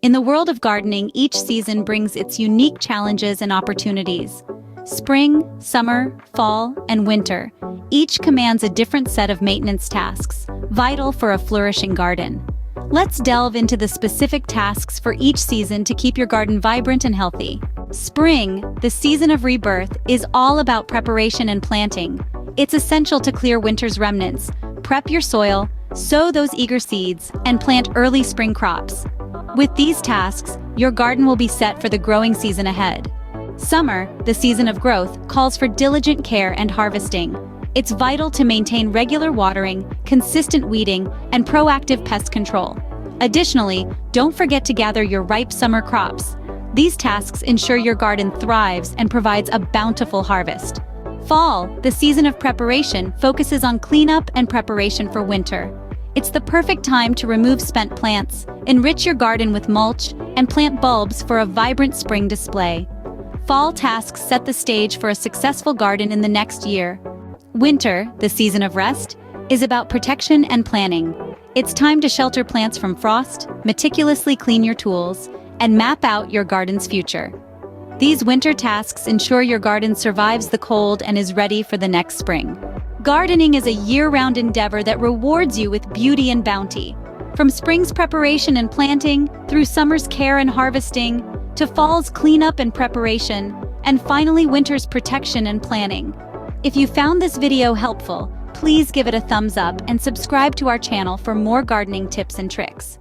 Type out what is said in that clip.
In the world of gardening, each season brings its unique challenges and opportunities. Spring, summer, fall, and winter, each commands a different set of maintenance tasks, vital for a flourishing garden. Let's delve into the specific tasks for each season to keep your garden vibrant and healthy. Spring, the season of rebirth, is all about preparation and planting. It's essential to clear winter's remnants, prep your soil, sow those eager seeds, and plant early spring crops. With these tasks, your garden will be set for the growing season ahead. Summer, the season of growth, calls for diligent care and harvesting. It's vital to maintain regular watering, consistent weeding, and proactive pest control. Additionally, don't forget to gather your ripe summer crops. These tasks ensure your garden thrives and provides a bountiful harvest. Fall, the season of preparation, focuses on cleanup and preparation for winter. It's the perfect time to remove spent plants, enrich your garden with mulch, and plant bulbs for a vibrant spring display. Fall tasks set the stage for a successful garden in the next year. Winter, the season of rest, is about protection and planning. It's time to shelter plants from frost, meticulously clean your tools, and map out your garden's future. These winter tasks ensure your garden survives the cold and is ready for the next spring. Gardening is a year-round endeavor that rewards you with beauty and bounty. From spring's preparation and planting, through summer's care and harvesting, to fall's cleanup and preparation, and finally winter's protection and planning. If you found this video helpful, please give it a thumbs up and subscribe to our channel for more gardening tips and tricks.